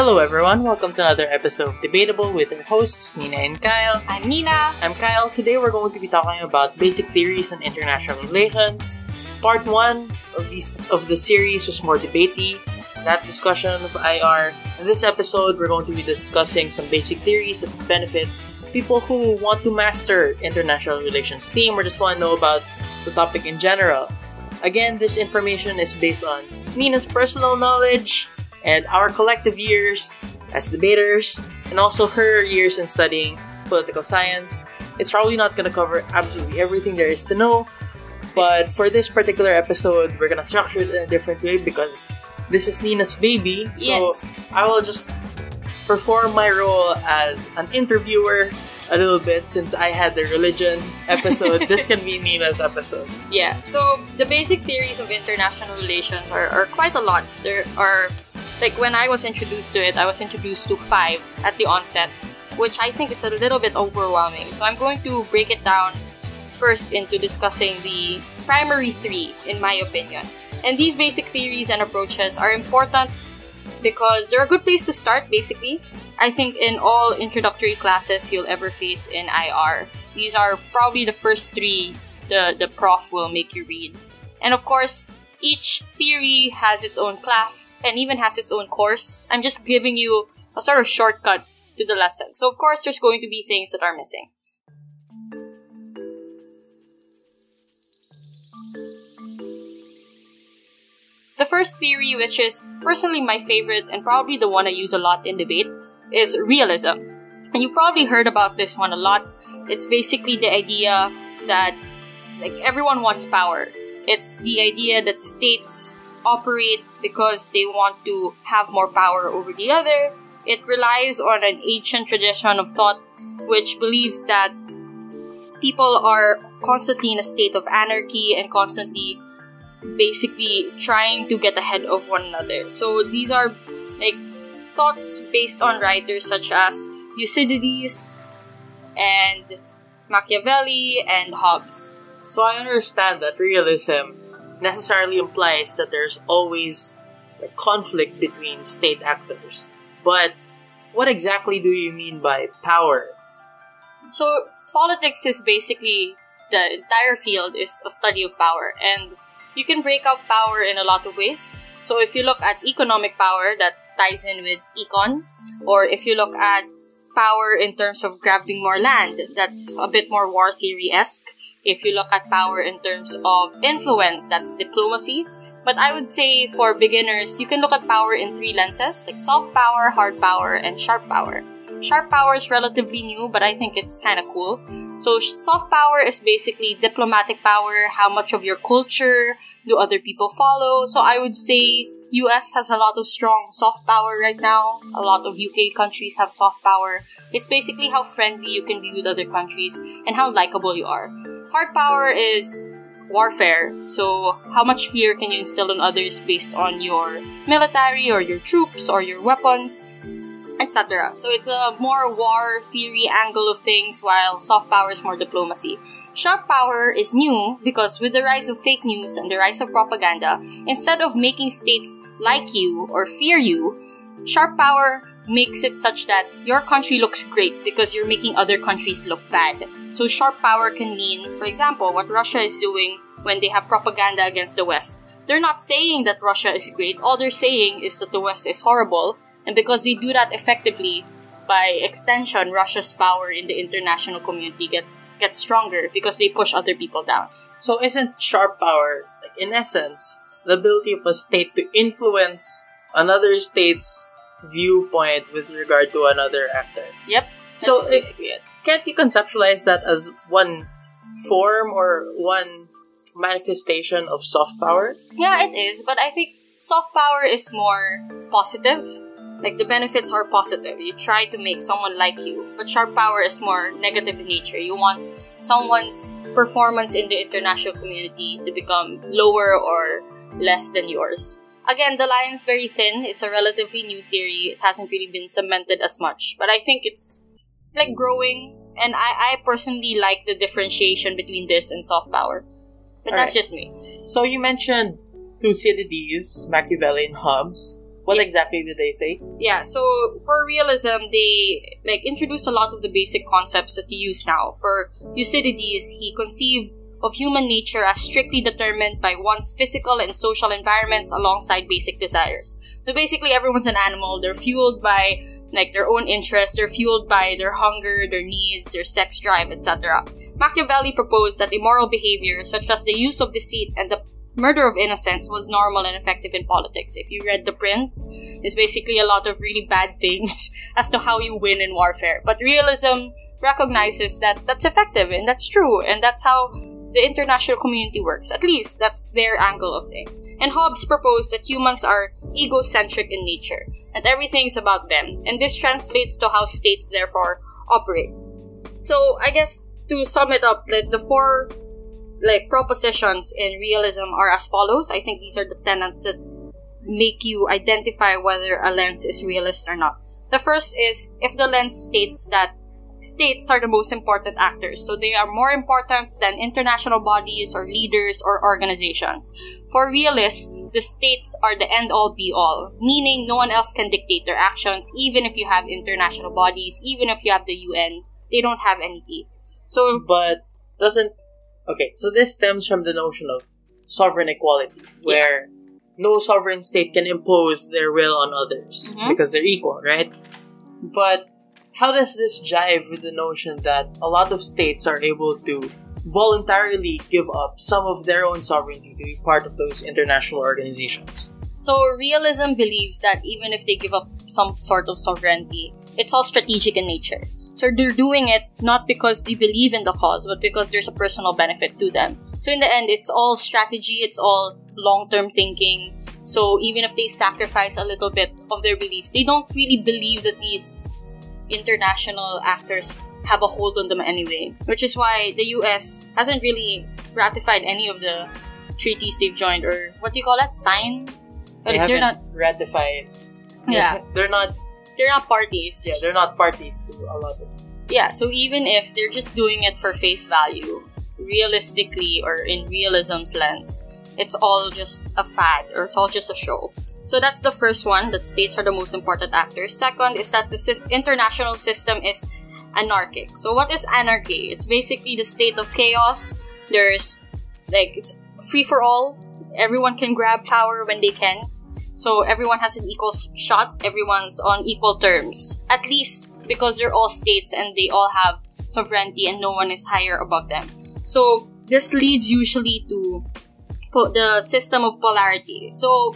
Hello everyone, welcome to another episode of Debatable with our hosts Nina and Kyle. I'm Nina. I'm Kyle. Today we're going to be talking about basic theories on international relations. Part 1 of the series was more debatey, that discussion of IR. In this episode, we're going to be discussing some basic theories that benefit people who want to master international relations theme or just want to know about the topic in general. Again, this information is based on Nina's personal knowledge and our collective years as debaters, and also her years in studying political science. It's probably not going to cover absolutely everything there is to know, but for this particular episode, we're going to structure it in a different way because this is Nina's baby. So Yes. I will just perform my role as an interviewer a little bit since I had the religion episode. This can be Nina's episode. Yeah, so the basic theories of international relations are quite a lot. There are, like when I was introduced to it, I was introduced to 5 at the onset, which I think is a little bit overwhelming. So I'm going to break it down first into discussing the primary 3, in my opinion. And these basic theories and approaches are important because they're a good place to start, basically. I think in all introductory classes you'll ever face in IR, these are probably the first 3 the prof will make you read. And of course, each theory has its own class and even has its own course. I'm just giving you a sort of shortcut to the lesson. So of course, there's going to be things that are missing. The first theory, which is personally my favorite and probably the one I use a lot in debate, is realism. And you probably heard about this one a lot. It's basically the idea that everyone wants power. It's the idea that states operate because they want to have more power over the other. It relies on an ancient tradition of thought which believes that people are constantly in a state of anarchy and constantly basically trying to get ahead of one another. So these are thoughts based on writers such as Thucydides and Machiavelli and Hobbes. So I understand that realism necessarily implies that there's always a conflict between state actors. But what exactly do you mean by power? So politics is basically, the entire field is a study of power, and you can break up power in a lot of ways. So if you look at economic power, that ties in with econ. Or if you look at power in terms of grabbing more land, that's a bit more war theory-esque. If you look at power in terms of influence, that's diplomacy. But I would say for beginners, you can look at power in 3 lenses, like soft power, hard power, and sharp power. Sharp power is relatively new, but I think it's kind of cool. So soft power is basically diplomatic power. How much of your culture do other people follow? So I would say US has a lot of strong soft power right now. A lot of UK countries have soft power. It's basically how friendly you can be with other countries and how likable you are. Hard power is warfare. So how much fear can you instill on others based on your military or your troops or your weapons, etc. So it's a more war theory angle of things, while soft power is more diplomacy. Sharp power is new because with the rise of fake news and the rise of propaganda, instead of making states like you or fear you, sharp power makes it such that your country looks great because you're making other countries look bad. So sharp power can mean, for example, what Russia is doing when they have propaganda against the West. They're not saying that Russia is great. All they're saying is that the West is horrible. And because they do that effectively, by extension, Russia's power in the international community gets stronger because they push other people down. So isn't sharp power, in essence, the ability of a state to influence another state's viewpoint with regard to another actor? Yep, that's So basically it. Can't you conceptualize that as one form or one manifestation of soft power? Yeah, it is, but I think soft power is more positive. Like, the benefits are positive. You try to make someone like you. But sharp power is more negative in nature. You want someone's performance in the international community to become lower or less than yours. Again, the line's very thin. It's a relatively new theory. It hasn't really been cemented as much. But I think it's growing. And I personally like the differentiation between this and soft power. But that's just me. So you mentioned Thucydides, Machiavelli, and Hobbes. What exactly did they say? Yeah, so for realism, they introduce a lot of the basic concepts that you use now. For Thucydides, he conceived of human nature as strictly determined by one's physical and social environments alongside basic desires. So basically, everyone's an animal. They're fueled by their own interests. They're fueled by their hunger, their needs, their sex drive, etc. Machiavelli proposed that immoral behavior, such as the use of deceit and the murder of innocents, was normal and effective in politics. If you read The Prince, it's basically a lot of really bad things as to how you win in warfare. But realism recognizes that that's effective and that's true, and that's how the international community works. At least that's their angle of things. And Hobbes proposed that humans are egocentric in nature, that everything's about them, and this translates to how states therefore operate. So I guess to sum it up, the four propositions in realism are as follows. I think these are the tenets that make you identify whether a lens is realist or not. The first is if the lens states that states are the most important actors, so they are more important than international bodies or leaders or organizations. For realists, the states are the end-all be-all, meaning no one else can dictate their actions, even if you have international bodies, even if you have the UN, they don't have any teeth. So, but doesn't... Okay, so this stems from the notion of sovereign equality, where no sovereign state can impose their will on others, because they're equal, right? But how does this jive with the notion that a lot of states are able to voluntarily give up some of their own sovereignty to be part of those international organizations? So realism believes that even if they give up some sort of sovereignty, it's all strategic in nature. So they're doing it not because they believe in the cause, but because there's a personal benefit to them. So in the end, it's all strategy, it's all long-term thinking. So even if they sacrifice a little bit of their beliefs, they don't really believe that these international actors have a hold on them anyway. Which is why the US hasn't really ratified any of the treaties they've joined, or what do you call that? Sign? They haven't not ratified. Yeah. They're not parties. Yeah, they're not parties to a lot of... Yeah, so even if they're just doing it for face value, realistically or in realism's lens, it's all just a fad or it's all just a show. So that's the first one, that states are the most important actors. Second is that the international system is anarchic. So what is anarchy? It's basically the state of chaos. There's, it's free for all. Everyone can grab power when they can. So everyone has an equal shot. Everyone's on equal terms. At least because they're all states and they all have sovereignty and no one is higher above them. So this leads usually to the system of polarity. So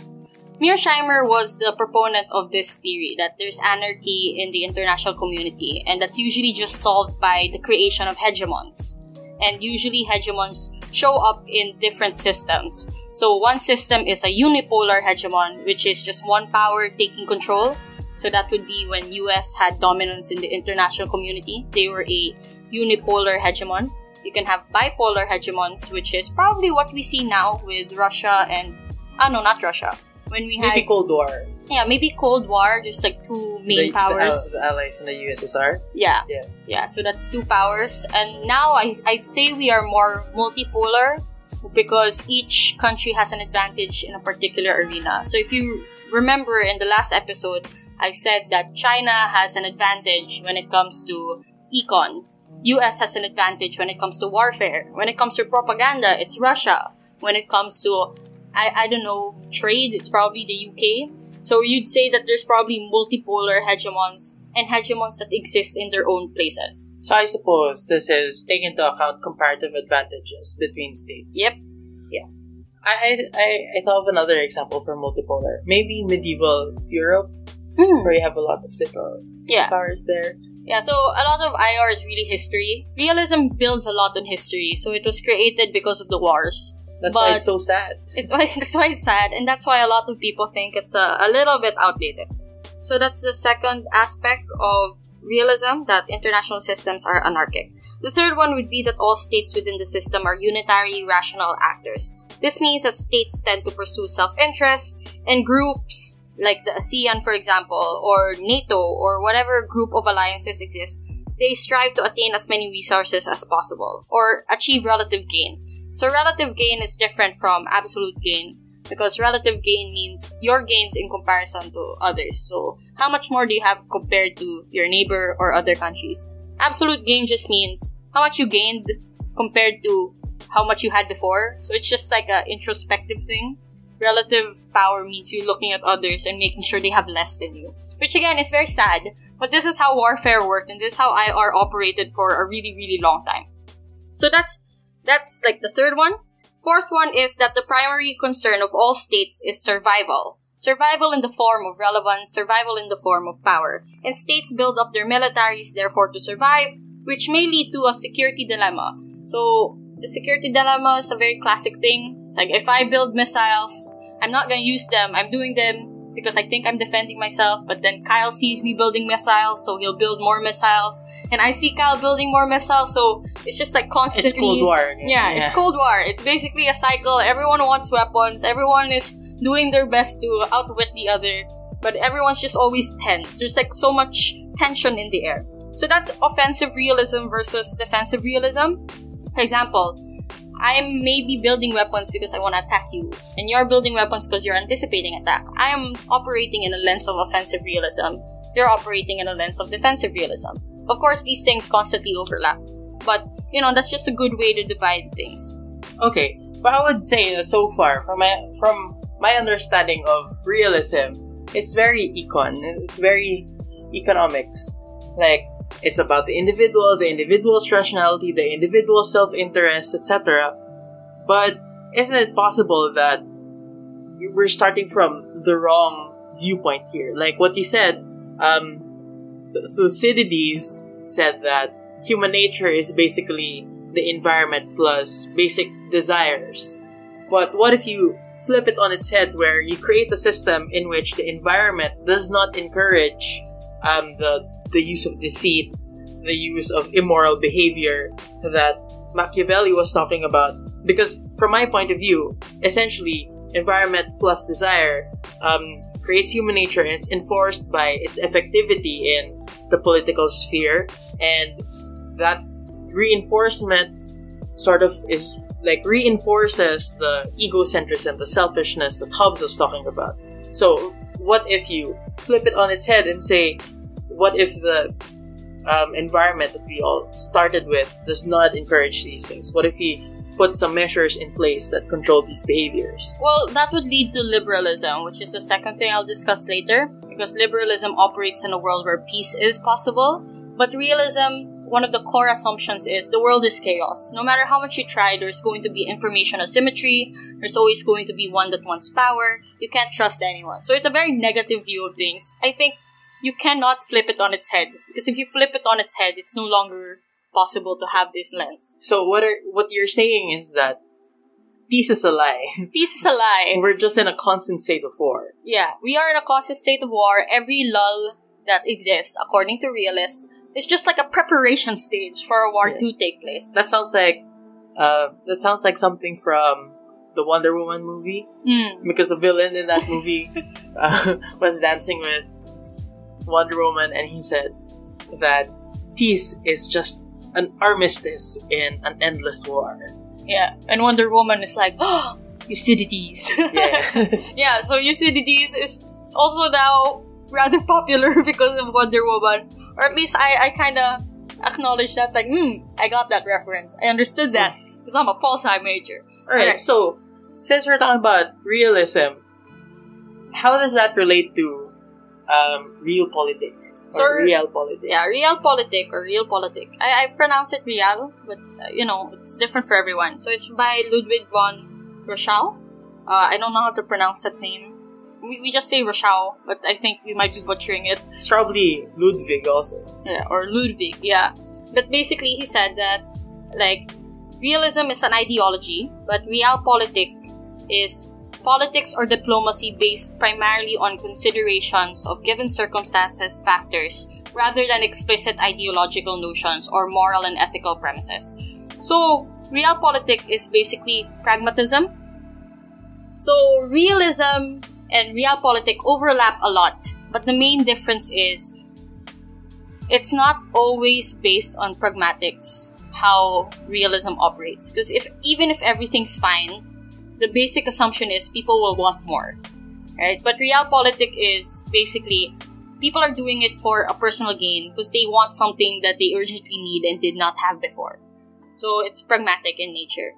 Mearsheimer was the proponent of this theory that there's anarchy in the international community, and that's usually just solved by the creation of hegemons. And usually hegemons show up in different systems. So one system is a unipolar hegemon, which is just one power taking control. So that would be when US had dominance in the international community. They were a unipolar hegemon. You can have bipolar hegemons, which is probably what we see now with Russia and... no, not Russia. When we maybe had Cold War. Yeah, maybe Cold War, just two main powers. The allies in the USSR. Yeah, so that's two powers. And now I'd say we are more multipolar because each country has an advantage in a particular arena. So if you remember in the last episode, I said that China has an advantage when it comes to econ. US has an advantage when it comes to warfare. When it comes to propaganda, it's Russia. When it comes to I don't know, trade, it's probably the UK. So you'd say that there's probably multipolar hegemons and hegemons that exist in their own places. So I suppose this is taking into account comparative advantages between states. Yep. Yeah. I thought of another example for multipolar. Maybe medieval Europe, where you have a lot of little powers there. Yeah, so a lot of IR is really history. Realism builds a lot on history, so it was created because of the wars. That's why it's so sad. That's why it's sad, and that's why a lot of people think it's a little bit outdated. So that's the second aspect of realism, that international systems are anarchic. The third one would be that all states within the system are unitary, rational actors. This means that states tend to pursue self-interest, and groups like the ASEAN, for example, or NATO, or whatever group of alliances exists, they strive to attain as many resources as possible, or achieve relative gain. So relative gain is different from absolute gain. because relative gain means your gains in comparison to others. So how much more do you have compared to your neighbor or other countries? Absolute gain just means how much you gained compared to how much you had before. So it's just like an introspective thing. Relative power means you looking at others and making sure they have less than you. Which again is very sad, but this is how warfare worked and this is how IR operated for a really, really long time. So that's like the third one. Fourth one is that the primary concern of all states is survival. Survival in the form of relevance, survival in the form of power. And states build up their militaries, therefore, to survive, which may lead to a security dilemma. So, the security dilemma is a very classic thing. It's like, if I build missiles, I'm not gonna use them. I'm doing them because I think I'm defending myself. But then Kyle sees me building missiles, so he'll build more missiles. And I see Kyle building more missiles, so it's just like constantly... It's Cold War. Yeah, it's Cold War. It's basically a cycle. Everyone wants weapons. Everyone is doing their best to outwit the other. But everyone's just always tense. There's like so much tension in the air. So that's offensive realism versus defensive realism. For example, I'm maybe building weapons because I want to attack you, and you're building weapons because you're anticipating attack. I am operating in a lens of offensive realism. You're operating in a lens of defensive realism. Of course, these things constantly overlap, but that's just a good way to divide things. Okay, but I would say that so far, from my understanding of realism, it's very it's very economics. Like, it's about the individual's rationality, the individual's self-interest, etc. But isn't it possible that we're starting from the wrong viewpoint here? Like what you said, Thucydides said that human nature is basically the environment plus basic desires. But what if you flip it on its head, where you create a system in which the environment does not encourage the use of deceit, the use of immoral behavior that Machiavelli was talking about? Because from my point of view, essentially, environment plus desire creates human nature, and it's enforced by its effectivity in the political sphere, and that reinforcement sort of is like reinforces the egocentrism, the selfishness that Hobbes was talking about. So what if you flip it on its head and say, what if the environment that we all started with does not encourage these things? What if we put some measures in place that control these behaviors? Well, that would lead to liberalism, which is the second thing I'll discuss later, because liberalism operates in a world where peace is possible. But realism, one of the core assumptions is the world is chaos. No matter how much you try, there's going to be information asymmetry. There's always going to be one that wants power. You can't trust anyone. So it's a very negative view of things. I think you cannot flip it on its head, because if you flip it on its head, it's no longer possible to have this lens. So what you're saying is that peace is a lie. Peace is a lie. We're just in a constant state of war. Yeah, we are in a constant state of war. Every lull that exists, according to realists, is just like a preparation stage for a war to take place. That sounds like something from the Wonder Woman movie, because the villain in that movie was dancing with Wonder Woman, and he said that peace is just an armistice in an endless war. Yeah, and Wonder Woman is like, oh, Thucydides. Yeah. Yeah, so Thucydides is also now rather popular because of Wonder Woman. Or at least I kind of acknowledge that, like, I got that reference. I understood that because I'm a pol-sci major. Alright, so since we're talking about realism, how does that relate to realpolitik? Or realpolitik? Yeah, realpolitik or realpolitik. I pronounce it real, but it's different for everyone. So it's by Ludwig von Rochau. I don't know how to pronounce that name. We just say Rochau, but I think we might be butchering it. It's probably Ludwig also. Yeah, or Ludwig, yeah. But basically, he said that, like, realism is an ideology, but realpolitik is politics or diplomacy based primarily on considerations of given circumstances, factors, rather than explicit ideological notions or moral and ethical premises. So, realpolitik is basically pragmatism. So, realism and realpolitik overlap a lot, but the main difference is it's not always based on pragmatics how realism operates. Because even if everything's fine, the basic assumption is people will want more, right? But realpolitik is basically people are doing it for a personal gain because they want something that they urgently need and did not have before. So it's pragmatic in nature.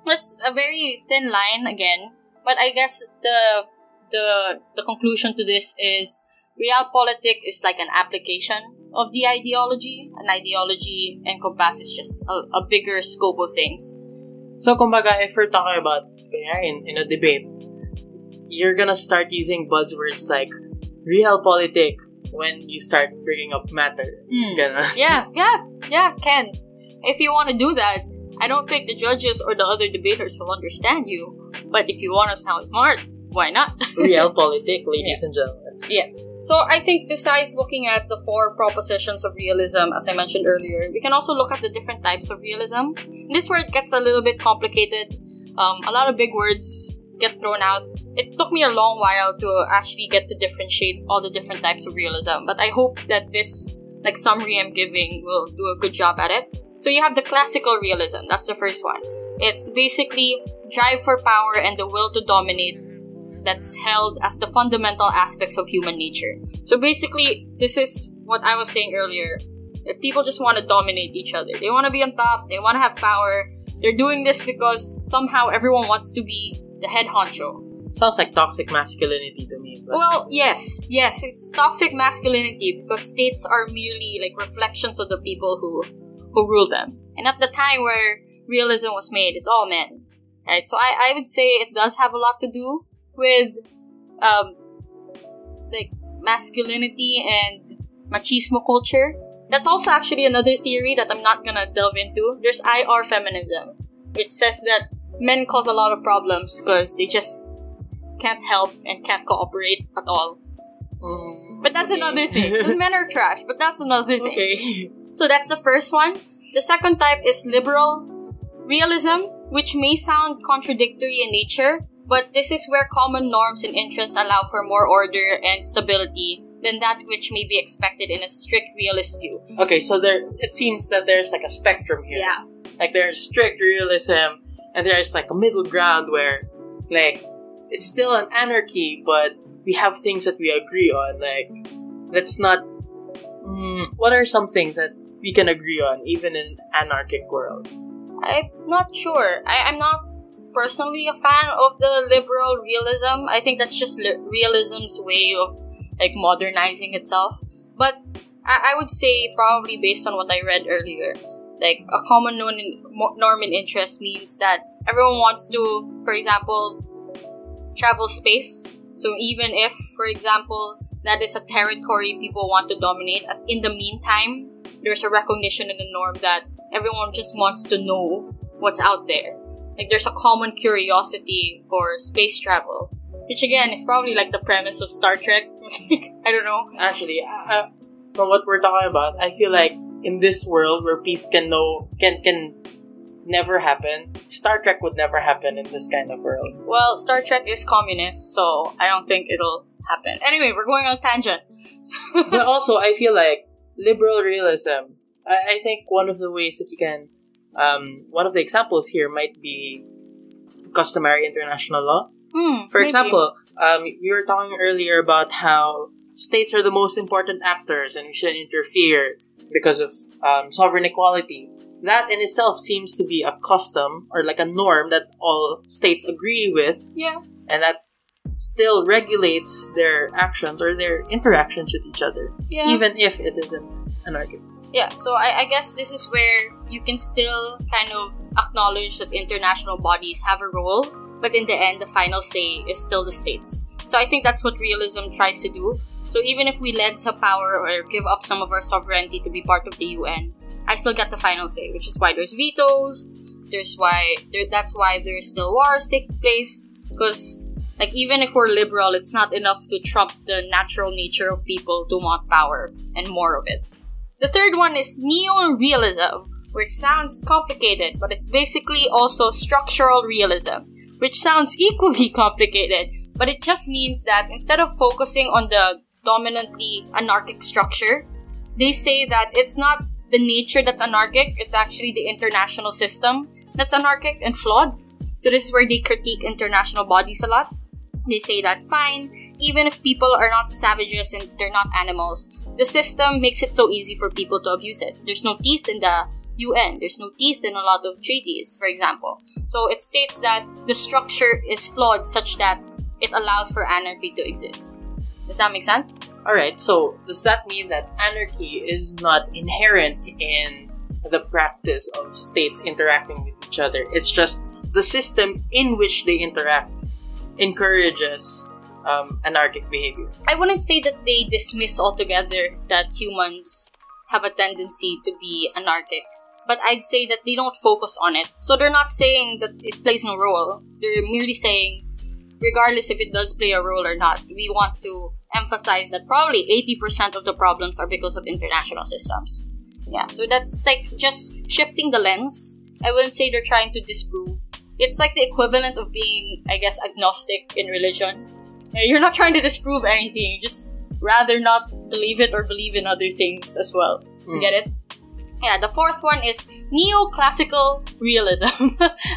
That's a very thin line again, but I guess the conclusion to this is realpolitik is like an application of the ideology. An ideology encompasses just a bigger scope of things. So, kumbaga, if we're talking about in a debate, you're gonna start using buzzwords like realpolitik when you start bringing up matter. Yeah, Ken. If you want to do that, I don't think the judges or the other debaters will understand you. But if you want to sound smart, why not? Realpolitik, ladies and gentlemen. Yes. So I think besides looking at the 4 propositions of realism, as I mentioned earlier, we can also look at the different types of realism. And this is where it gets a little bit complicated. A lot of big words get thrown out. It took me a long while to actually get to differentiate all the different types of realism. But I hope that this summary I'm giving will do a good job at it. So you have the classical realism. That's the first one. It's basically drive for power and the will to dominate that's held as the fundamental aspects of human nature. So basically, this is what I was saying earlier. That people just want to dominate each other. They want to be on top. They want to have power. They're doing this because somehow everyone wants to be the head honcho. Sounds like toxic masculinity to me. But... Well, yes, it's toxic masculinity because states are merely like reflections of the people who rule them. And at the time where realism was made, it's all men. Right? So I would say it does have a lot to do with like masculinity and machismo culture. That's also actually another theory that I'm not gonna delve into. There's IR feminism, which says that men cause a lot of problems because they just can't help and can't cooperate at all. But that's another thing. Because men are trash, but that's another thing. Okay. So that's the first one. The second type is liberal realism, which may sound contradictory in nature, but this is where common norms and interests allow for more order and stability than that which may be expected in a strict realist view. Okay, so it seems that there's like a spectrum here. Yeah. Like there's strict realism, and there's like a middle ground where, like, it's still an anarchy, but we have things that we agree on. Like, let's not... what are some things that we can agree on, even in an anarchic world? I'm not sure. I'm not personally a fan of the liberal realism. I think that's just realism's way of like modernizing itself. But I would say probably based on what I read earlier, like a common norm in interest means that everyone wants to, for example, travel space. So even if, for example, that is a territory people want to dominate, in the meantime, there's a recognition in the norm that everyone just wants to know what's out there. Like there's a common curiosity for space travel, which again is probably like the premise of Star Trek. I don't know. Actually, from what we're talking about, I feel like in this world where peace can never happen, Star Trek would never happen in this kind of world. Well, Star Trek is communist, so I don't think it'll happen. Anyway, we're going on tangent. But also, I feel like liberal realism, I think one of the ways that you can, one of the examples here might be customary international law. For maybe. example, we were talking earlier about how states are the most important actors and we shouldn't interfere because of sovereign equality. That in itself seems to be a custom or like a norm that all states agree with. Yeah. And that still regulates their actions or their interactions with each other. Yeah. Even if it isn't anarchic. Yeah, so I guess this is where you can still kind of acknowledge that international bodies have a role, but in the end, the final say is still the states. So I think that's what realism tries to do. So even if we lend some power or give up some of our sovereignty to be part of the UN, I still get the final say, which is why there's vetoes. That's why there's still wars taking place. Because, like, even if we're liberal, it's not enough to trump the natural nature of people to want power and more of it. The third one is neo-realism, which sounds complicated, but it's basically also structural realism, which sounds equally complicated, but it just means that instead of focusing on the dominantly anarchic structure, they say that it's not the nature that's anarchic, it's actually the international system that's anarchic and flawed. So this is where they critique international bodies a lot. They say that, fine, even if people are not savages and they're not animals, the system makes it so easy for people to abuse it. There's no teeth in the UN. There's no teeth in a lot of treaties, for example. So it states that the structure is flawed such that it allows for anarchy to exist. Does that make sense? Alright, so does that mean that anarchy is not inherent in the practice of states interacting with each other? It's just the system in which they interact encourages anarchic behavior. I wouldn't say that they dismiss altogether that humans have a tendency to be anarchic, but I'd say that they don't focus on it. So they're not saying that it plays no role. They're merely saying, regardless if it does play a role or not, we want to emphasize that probably 80% of the problems are because of international systems. Yeah, so that's like just shifting the lens. I wouldn't say they're trying to disprove. It's like the equivalent of being, I guess, agnostic in religion. You're not trying to disprove anything. You just rather not believe it or believe in other things as well. You get it? Yeah, the fourth one is neoclassical realism.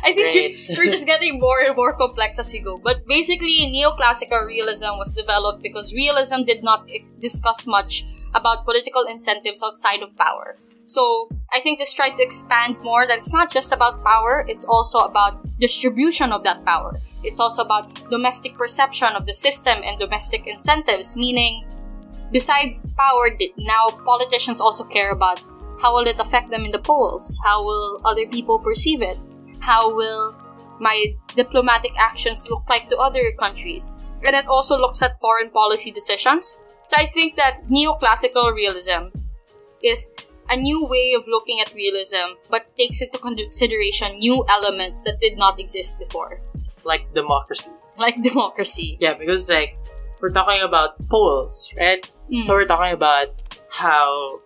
I think we're just getting more and more complex as we go. But basically, neoclassical realism was developed because realism did not discuss much about political incentives outside of power. So I think this tried to expand more that it's not just about power, it's also about distribution of that power. It's also about domestic perception of the system and domestic incentives, meaning besides power, now politicians also care about how will it affect them in the polls? How will other people perceive it? How will my diplomatic actions look like to other countries? And it also looks at foreign policy decisions. So I think that neoclassical realism is a new way of looking at realism, but takes into consideration new elements that did not exist before. Like democracy. Like democracy. Yeah, because like, we're talking about polls, right? So we're talking about how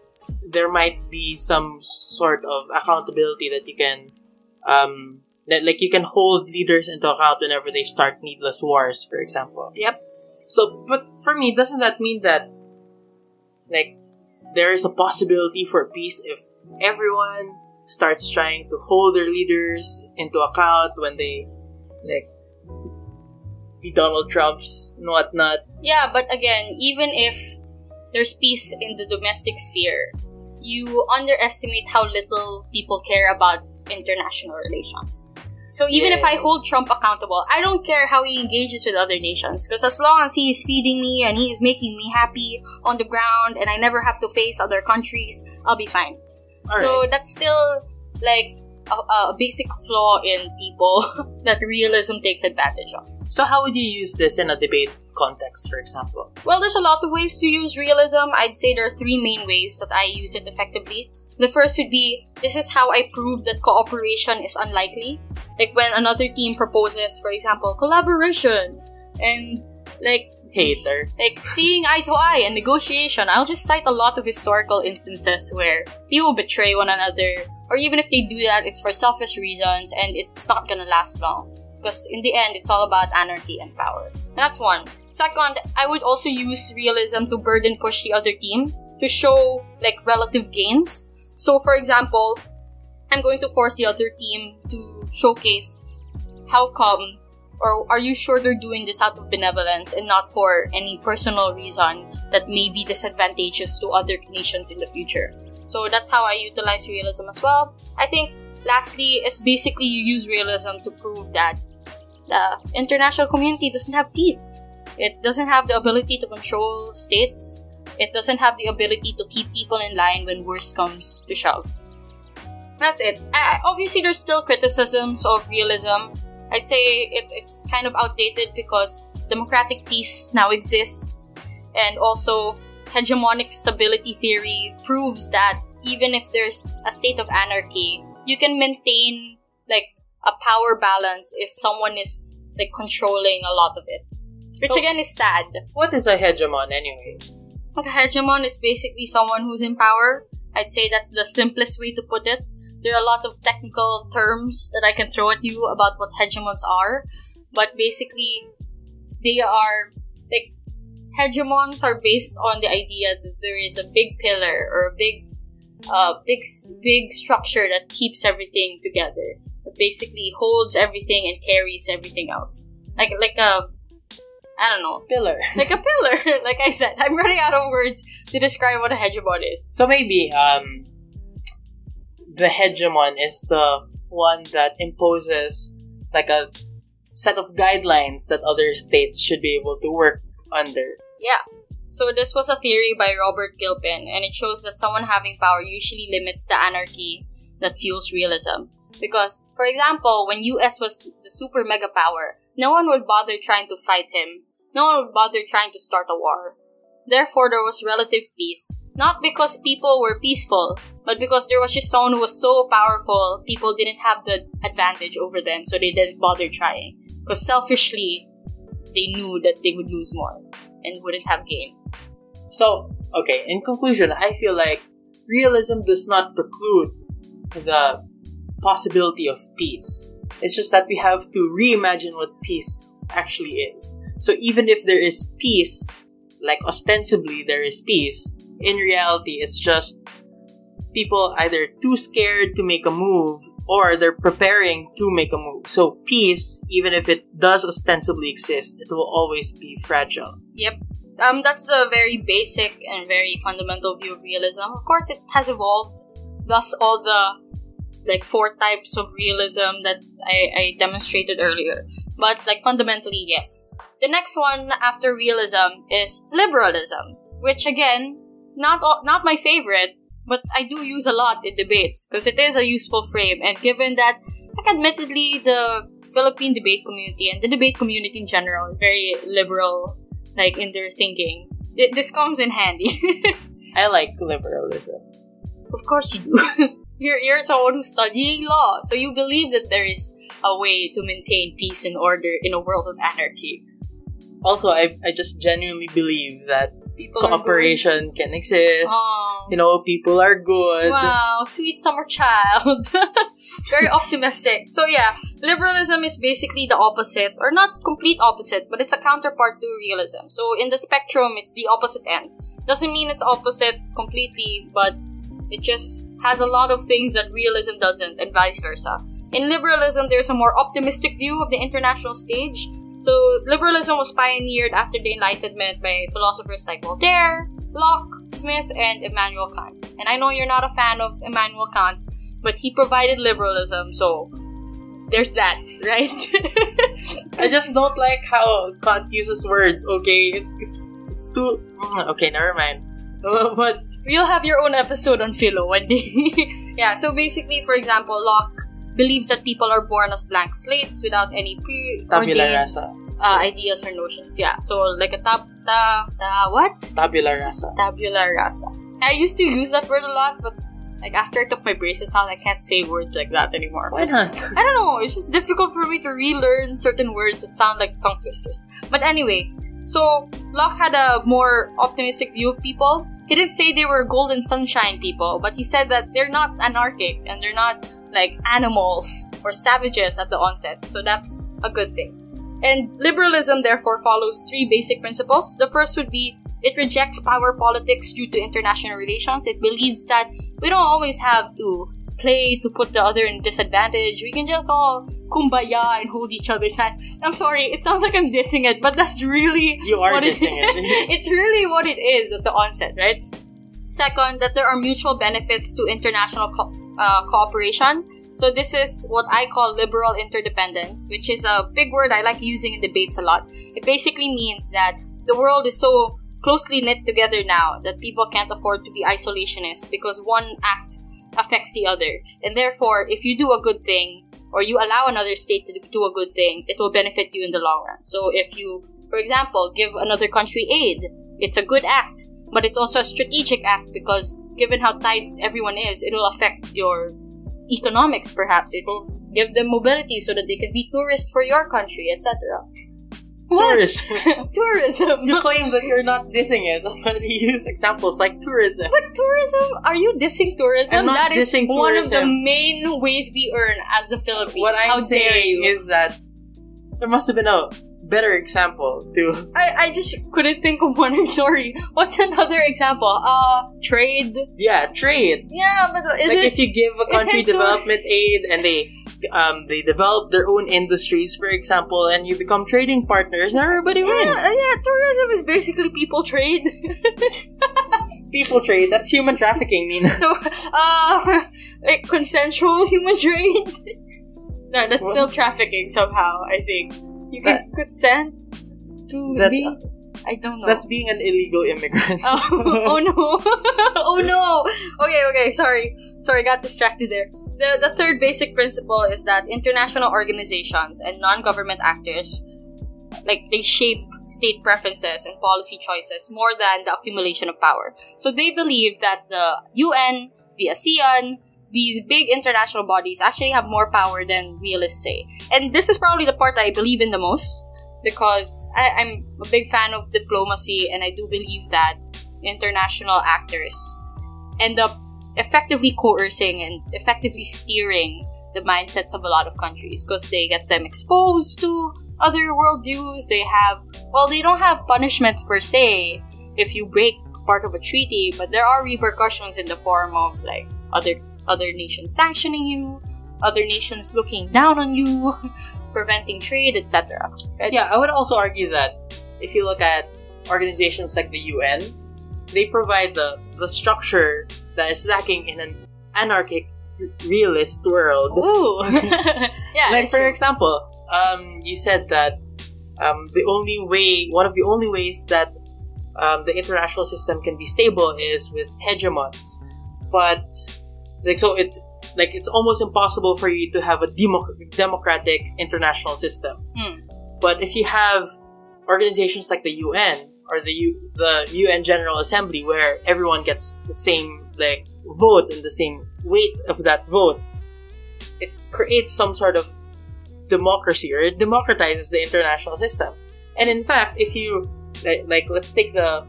there might be some sort of accountability that you can, like you can hold leaders into account whenever they start needless wars, for example. Yep. So, but for me, doesn't that mean that, like, there is a possibility for peace if everyone starts trying to hold their leaders into account when they, like, be Donald Trumps and whatnot? Yeah, but again, even if there's peace in the domestic sphere, you underestimate how little people care about international relations. So even if I hold Trump accountable, I don't care how he engages with other nations, because as long as he is feeding me and he is making me happy on the ground and I never have to face other countries, I'll be fine. So that's still like a basic flaw in people that realism takes advantage of. So how would you use this in a debate context, for example? Well, there's a lot of ways to use realism. I'd say there are three main ways that I use it effectively. The first would be, this is how I prove that cooperation is unlikely. Like when another team proposes, for example, collaboration and like hater. Like seeing eye to eye and negotiation. I'll just cite a lot of historical instances where people betray one another, or even if they do that, it's for selfish reasons and it's not gonna last long. Because in the end, it's all about anarchy and power. And that's one. Second, I would also use realism to burden push the other team to show like relative gains. So for example, I'm going to force the other team to showcase how come, or are you sure they're doing this out of benevolence and not for any personal reason that may be disadvantageous to other nations in the future. So that's how I utilize realism as well. I think lastly, it's basically you use realism to prove that the international community doesn't have teeth. It doesn't have the ability to control states. It doesn't have the ability to keep people in line when worse comes to shove. That's it. Obviously, there's still criticisms of realism. I'd say it's kind of outdated because democratic peace now exists. And also, hegemonic stability theory proves that even if there's a state of anarchy, you can maintain like a power balance if someone is like controlling a lot of it. Which again is sad. What is a hegemon anyway? A hegemon is basically someone who's in power. I'd say that's the simplest way to put it. There are a lot of technical terms that I can throw at you about what hegemons are. But basically, they are like hegemons are based on the idea that there is a big pillar or a big structure that keeps everything together. that basically holds everything and carries everything else. Like a, I don't know. Pillar. Like a pillar. Like I said, I'm running out of words to describe what a hegemon is. So maybe the hegemon is the one that imposes like a set of guidelines that other states should be able to work under. Yeah. So this was a theory by Robert Gilpin, and it shows that someone having power usually limits the anarchy that fuels realism. Because, for example, when US was the super mega power, no one would bother trying to fight him. No one would bother trying to start a war. Therefore, there was relative peace. Not because people were peaceful, but because there was just someone who was so powerful, people didn't have the advantage over them, so they didn't bother trying. Because selfishly, they knew that they would lose more and wouldn't have gain. So, okay, in conclusion, I feel like realism does not preclude the possibility of peace. It's just that we have to reimagine what peace actually is. So even if there is peace, like ostensibly there is peace, in reality it's just people either too scared to make a move or they're preparing to make a move. So peace, even if it does ostensibly exist, it will always be fragile. Yep. That's the very basic and very fundamental view of realism. Of course, it has evolved. Thus, all the 4 types of realism that I demonstrated earlier. But fundamentally, yes. The next one after realism is liberalism, which again, not my favorite, but I do use a lot in debates because it is a useful frame. And given that, admittedly, the Philippine debate community and the debate community in general is very liberal, in their thinking, this comes in handy. I like liberalism. Of course you do. You're someone who's studying law, so you believe that there is a way to maintain peace and order in a world of anarchy. Also, I just genuinely believe that cooperation can exist. People are good. Wow, sweet summer child. Very optimistic. So yeah, liberalism is basically the opposite, or not complete opposite, but it's a counterpart to realism. So in the spectrum, it's the opposite end. Doesn't mean it's opposite completely, but it just has a lot of things that realism doesn't, and vice versa. In liberalism, there's a more optimistic view of the international stage. So, liberalism was pioneered after the Enlightenment by philosophers like Voltaire, Locke, Smith, and Immanuel Kant. And I know you're not a fan of Immanuel Kant, but he provided liberalism, so there's that, right? I just don't like how Kant uses words, okay? It's too... Okay, never mind. But you'll have your own episode on philo one day. Yeah, so basically, for example, Locke believes that people are born as blank slates without any tabula rasa ideas or notions. Yeah, so like a what? Tabula rasa. Tabula rasa. I used to use that word a lot, but after I took my braces out, I can't say words like that anymore. Why not? I don't know. It's just difficult for me to relearn certain words that sound like tongue twisters. But anyway, so Locke had a more optimistic view of people. He didn't say they were golden sunshine people, but he said that they're not anarchic and they're not animals or savages at the onset. So that's a good thing. And liberalism therefore follows 3 basic principles. The first would be it rejects power politics due to international relations. It believes that we don't always have to play to put the other in disadvantage. We can just all kumbaya and hold each other's hands. I'm sorry, it sounds like I'm dissing it, but that's really you are dissing it. It's really what it is at the onset, right? Second, that there are mutual benefits to international cooperation. So this is what I call liberal interdependence, which is a big word I like using in debates a lot. It basically means that the world is so closely knit together now that people can't afford to be isolationist because one act affects the other. And therefore, if you do a good thing or you allow another state to do a good thing, it will benefit you in the long run. So if you, for example, give another country aid, it's a good act, but it's also a strategic act because given how tight everyone is, it will affect your economics perhaps. It will give them mobility so that they can be tourists for your country, etc. Tourism. Tourism. You claim that you're not dissing it, but you use examples like tourism. But tourism? Are you dissing tourism? I'm not dissing tourism. One of the main ways we earn as the Philippines. What I'm saying is that there must have been a better example to... I just couldn't think of one, I'm sorry. What's another example? Trade? Yeah, trade. Yeah, but is if you give a country development aid and they they develop their own industries, for example, and you become trading partners, and everybody wins. Yeah, tourism is basically people trade. People trade, that's human trafficking, Nina. No, like consensual human trade. No, that's What? still trafficking somehow, I think. You can consent to That's- be... I don't know. That's being an illegal immigrant. Oh no. Oh no. Okay, sorry, got distracted there. The third basic principle is that international organizations and non-government actors, like, they shape state preferences and policy choices more than the accumulation of power. So they believe that the UN, the ASEAN, these big international bodies actually have more power than realists say. And this is probably the part that I believe in the most, because I'm a big fan of diplomacy, and I do believe that international actors end up effectively coercing and effectively steering the mindsets of a lot of countries, because they get them exposed to other worldviews. They don't have punishments per se if you break part of a treaty, but there are repercussions in the form of, like, other nations sanctioning you, other nations looking down on you, preventing trade, etc. Right? Yeah, I would also argue that if you look at organizations like the UN, they provide the structure that is lacking in an anarchic, realist world. Ooh. Yeah. Like, it's for true. example, you said that one of the only ways that the international system can be stable is with hegemons. But, like, so it's almost impossible for you to have a democratic international system. But if you have organizations like the UN or the UN General Assembly, where everyone gets the same, like, vote and the same weight of that vote, it creates some sort of democracy, or it democratizes the international system. And in fact, if you like let's take the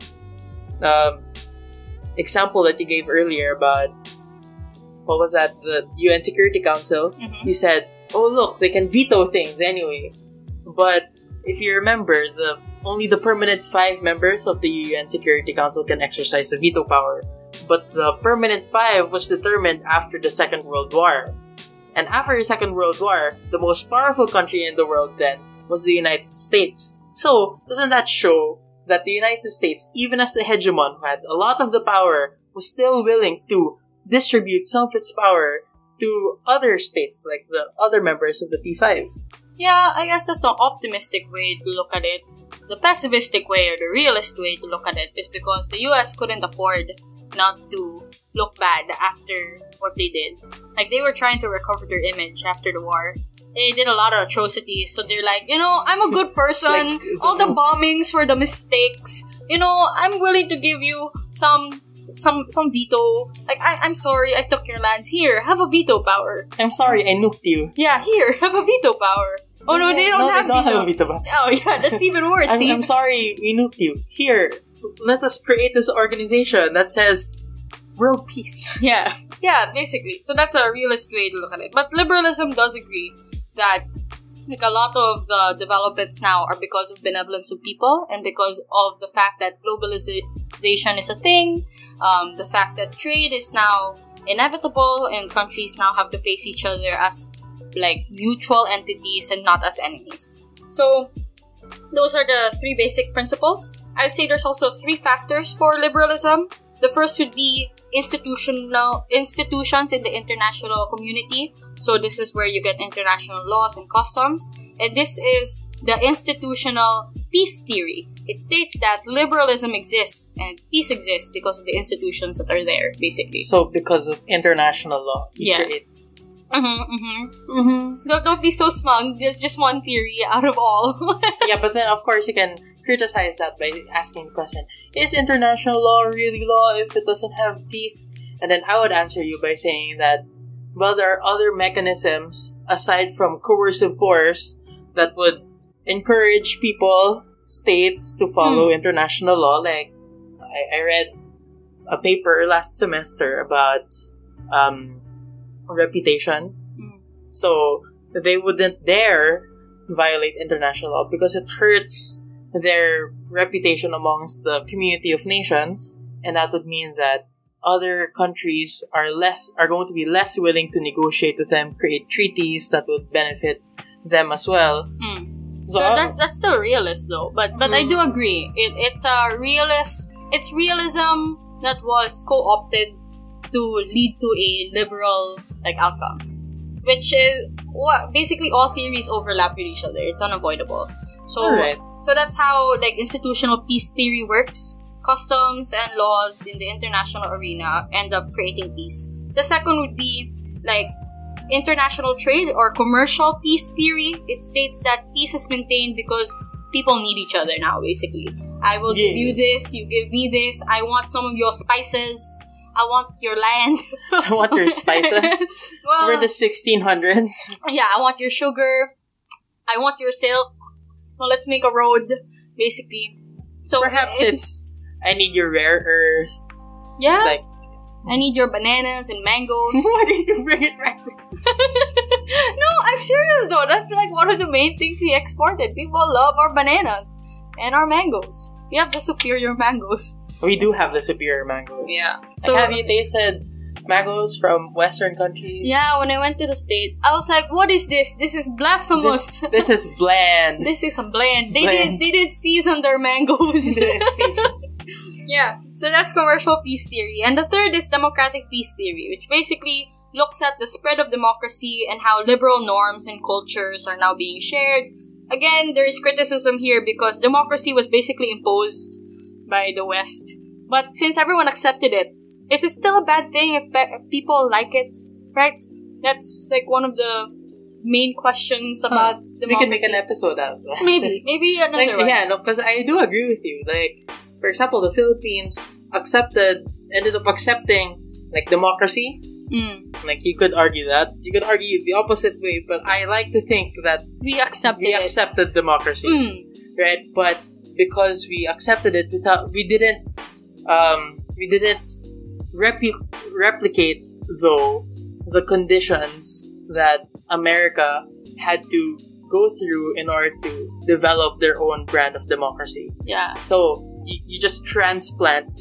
example that you gave earlier about, what was that, the UN Security Council. You said, oh look, they can veto things anyway. But if you remember, only the permanent 5 members of the UN Security Council can exercise the veto power. But the permanent 5 was determined after the Second World War. And after the Second World War, the most powerful country in the world then was the United States. So, doesn't that show that the United States, even as the hegemon who had a lot of the power, was still willing to distribute some of its power to other states, like the other members of the P5? Yeah, I guess that's an optimistic way to look at it. The pessimistic way, or the realist way to look at it, is because the US couldn't afford not to look bad after what they did. Like, they were trying to recover their image after the war. They did a lot of atrocities, so they're like, I'm a good person. Like, all the bombings were the mistakes. I'm willing to give you some veto. Like, I'm sorry, I took your lands. Here, have a veto power. I'm sorry, I nuked you. Yeah, here, have a veto power. Oh no, they don't have veto. a veto power. Oh yeah, that's even worse. See? I'm sorry, we nuked you. Here, let us create this organization that says world peace. Yeah, basically. So that's a realist way to look at it. But liberalism does agree that, like, a lot of the developments now are because of benevolence of people, and because of the fact that globalization is a thing, the fact that trade is now inevitable, and countries now have to face each other as, like, mutual entities and not as enemies. So those are the 3 basic principles. I'd say there's also 3 factors for liberalism. The first would be institutions in the international community. So this is where you get international laws and customs. And this is the institutional peace theory. It states that liberalism exists and peace exists because of the institutions that are there, basically. So, because of international law, you Yeah. create. Don't be so smug. There's just one theory out of all. Yeah, but then of course you can criticize that by asking the question, is international law really law if it doesn't have teeth? And then I would answer you by saying that, well, there are other mechanisms aside from coercive force that would encourage people, states, to follow international law. Like, I read a paper last semester about reputation. So they wouldn't dare violate international law because it hurts their reputation amongst the community of nations, and that would mean that other countries are going to be less willing to negotiate with them, create treaties that would benefit them as well. So that's still realist though. But I do agree. It's a realist. It's realism that was co-opted to lead to a liberal outcome, which is what basically all theories overlap with each other. It's unavoidable. So that's how institutional peace theory works. Customs and laws in the international arena end up creating peace. The second would be international trade or commercial peace theory. It states that peace is maintained because people need each other now, basically. I will give you this, you give me this. I want some of your spices. I want your land. I want your spices. Well, we're the 1600s. Yeah, I want your sugar. I want your silk. Well, let's make a road, basically. So perhaps it's I need your rare earth. Yeah. I need your bananas and mangoes. Why did you bring it back? No, I'm serious though. That's one of the main things we exported. People love our bananas and our mangoes. We have the superior mangoes. We do have the superior mangoes. Yeah. So have you tasted mangoes from Western countries? Yeah, when I went to the States, I was like, "What is this? This is blasphemous. This is bland. This is bland. They didn't season their mangoes. They didn't season." Yeah, so that's commercial peace theory. And the third is democratic peace theory, which basically looks at the spread of democracy and how liberal norms and cultures are now being shared. Again, there is criticism here because democracy was basically imposed by the West. But since everyone accepted it, is it still a bad thing if people like it? Right? That's one of the main questions about democracy. We can make an episode out of that. Maybe another one. Yeah, no, because I do agree with you. For example, the Philippines ended up accepting democracy. You could argue that. You could argue the opposite way, but I like to think that we accepted democracy. Right? But because we accepted it we didn't replicate though the conditions that America had to go through in order to develop their own brand of democracy. Yeah. So you just transplant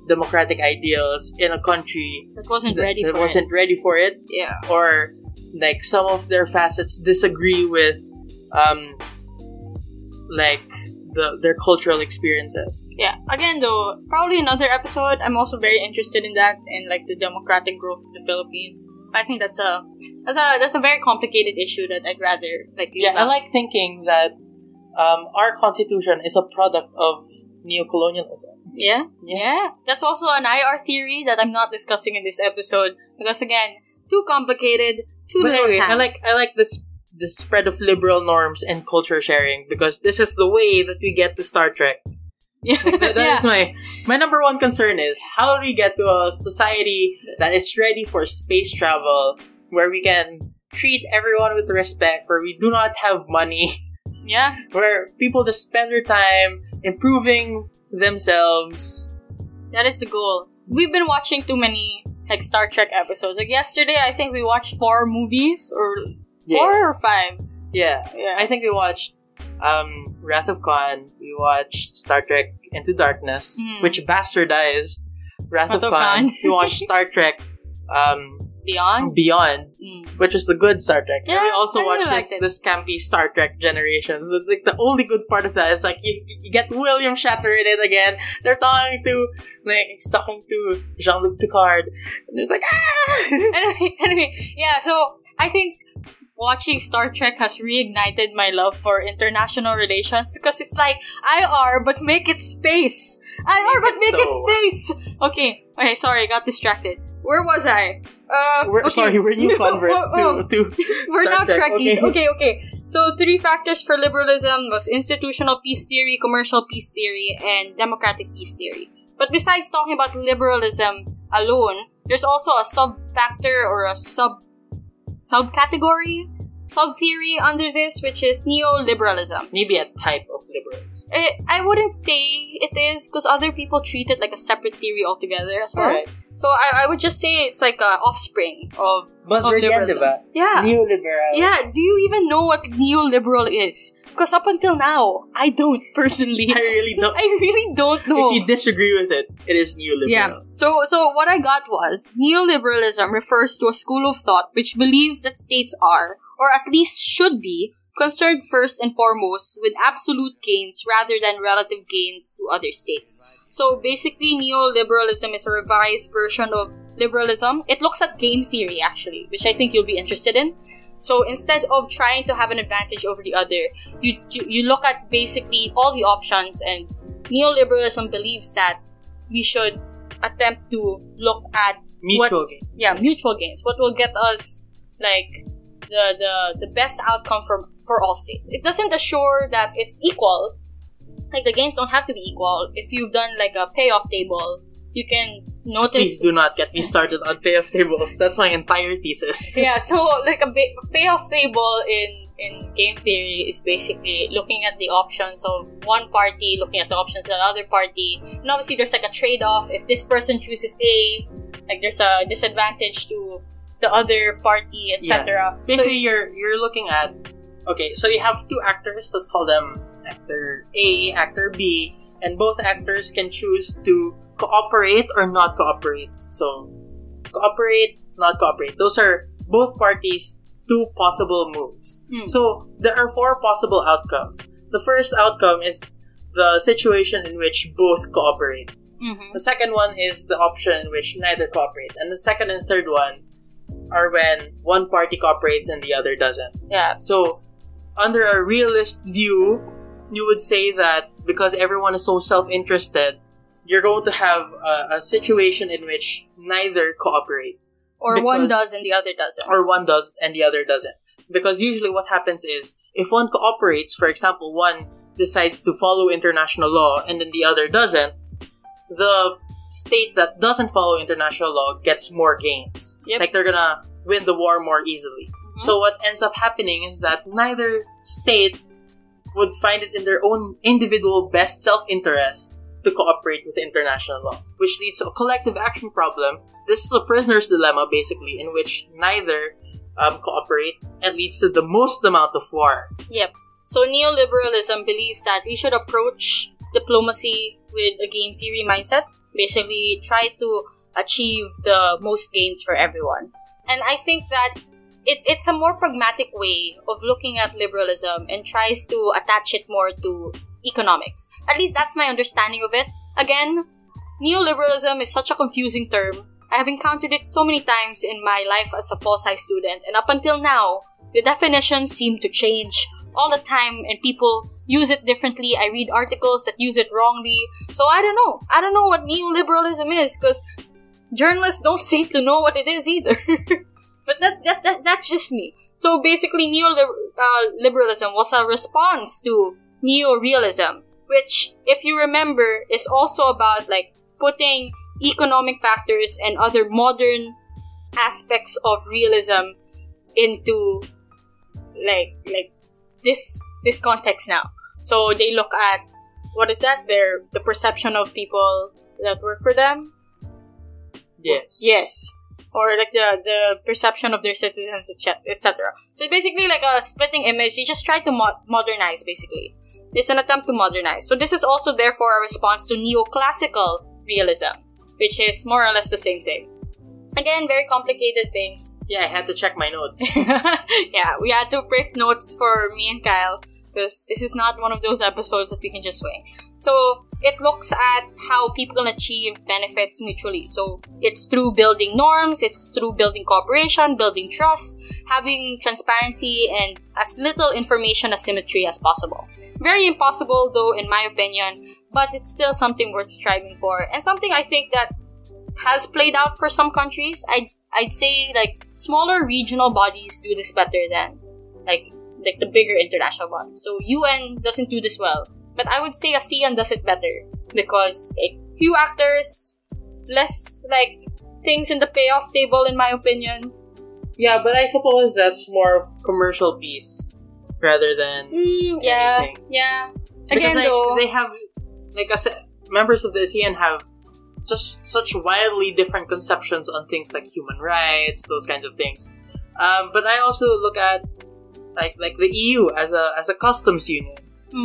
democratic ideals in a country that wasn't ready for it. Yeah. Or some of their facets disagree with their cultural experiences. Yeah. Again though, probably another episode. I'm also very interested in that and the democratic growth of the Philippines. I think that's a very complicated issue that I'd rather leave out. I like thinking that our constitution is a product of neocolonialism. Yeah. That's also an IR theory that I'm not discussing in this episode because again, too complicated, too little time. I like the spread of liberal norms and culture sharing because this is the way that we get to Star Trek. Yeah. That is my number one concern is how do we get to a society that is ready for space travel where we can treat everyone with respect, where we do not have money. Yeah. Where people just spend their time improving themselves. That is the goal. We've been watching too many Star Trek episodes. Yesterday, I think we watched 4 movies or 4 or 5. Yeah. I think we watched Wrath of Khan. We watched Star Trek Into Darkness, which bastardized Wrath of Khan. We watched Star Trek Beyond, which is the good Star Trek. Yeah, and we also watched really this campy Star Trek Generations. The only good part of that is you get William Shatner in it again. They're talking to Jean-Luc Picard, and it's anyway, yeah. So I think watching Star Trek has reignited my love for international relations because it's IR but make it space. IR but make it space. Okay, sorry, I got distracted. Where was I? Sorry, we're new converts to we're Star now Trek. Trekkies. Okay. So 3 factors for liberalism was institutional peace theory, commercial peace theory, and democratic peace theory. But besides talking about liberalism alone, there's also a sub-factor or a subcategory sub-theory under this, which is neoliberalism. Maybe a type of liberalism. I wouldn't say it is, because other people treat it like a separate theory altogether as well. Alright. So I would just say it's like a offspring of Buzzword yan, liberalism. diba? Yeah. Neoliberal. Yeah, do you even know what neoliberal is? Because up until now, I don't personally. I really don't. I really don't know. If you disagree with it, it is neoliberal. Yeah. So what I got was, neoliberalism refers to a school of thought which believes that states are, or at least should be, concerned first and foremost with absolute gains rather than relative gains to other states. So basically, neoliberalism is a revised version of liberalism. It looks at game theory, actually, which I think you'll be interested in. So instead of trying to have an advantage over the other, you look at basically all the options, and neoliberalism believes that we should attempt to look at Mutual gain. Yeah, mutual gains. What will get us like the best outcome for all states. It doesn't assure that it's equal. Like, the gains don't have to be equal. If you've done like a payoff table, you can notice. Please do not get me started on payoff tables. That's my entire thesis. Yeah, so like a payoff table in game theory is basically looking at the options of one party, looking at the options of the other party, and obviously there's like a trade-off. If this person chooses A, like there's a disadvantage to the other party, etc. Yeah. Basically, you're looking at, okay, so you have two actors. Let's call them actor A, actor B, and both actors can choose to cooperate or not cooperate. So, cooperate, not cooperate. Those are both parties' two possible moves. So, there are four possible outcomes. The first outcome is the situation in which both cooperate. The second one is the option in which neither cooperate. And the second and third one are when one party cooperates and the other doesn't. Yeah. So, under a realist view, you would say that because everyone is so self-interested, you're going to have a situation in which neither cooperate. Or one does and the other doesn't. Or one does and the other doesn't. Because usually what happens is, if one cooperates, for example, one decides to follow international law and then the other doesn't, the state that doesn't follow international law gets more gains. Yep. Like, they're gonna win the war more easily. So what ends up happening is that neither state would find it in their own individual best self-interest to cooperate with international law, which leads to a collective action problem. This is a prisoner's dilemma, basically, in which neither cooperate, and leads to the most amount of war. Yep. So neoliberalism believes that we should approach diplomacy with a game theory mindset. Basically, try to achieve the most gains for everyone. And I think that it's a more pragmatic way of looking at liberalism and tries to attach it more to economics. At least that's my understanding of it. Again, neoliberalism is such a confusing term. I have encountered it so many times in my life as a pol-sci student, and up until now, the definitions seem to change all the time and people use it differently. I read articles that use it wrongly. So I don't know. I don't know what neoliberalism is, because journalists don't seem to know what it is either. But that's just me. So basically, neoliberalism was a response to neorealism, which, if you remember, is also about like putting economic factors and other modern aspects of realism into like this context now. So they look at, what is that? The perception of people that work for them. Yes. Or like the perception of their citizens, etc. So it's basically like a splitting image. You just try to modernize, basically. It's an attempt to modernize. So this is also therefore a response to neoclassical realism, which is more or less the same thing. Again, very complicated things. Yeah, I had to check my notes. Yeah, we had to print notes for me and Kyle, because this is not one of those episodes that we can just swing. So it looks at how people can achieve benefits mutually. So it's through building norms, it's through building cooperation, building trust, having transparency, and as little information asymmetry as possible. Very impossible, though, in my opinion, but it's still something worth striving for, and something I think that has played out for some countries. I'd say like smaller regional bodies do this better than like the bigger international bodies. So UN doesn't do this well, but I would say ASEAN does it better because like few actors, less like things in the payoff table, in my opinion. Yeah, but I suppose that's more of commercial peace rather than anything. Yeah. Because Again, though, they have members of the ASEAN have just such wildly different conceptions on things like human rights, those kinds of things. But I also look at like the EU as a customs union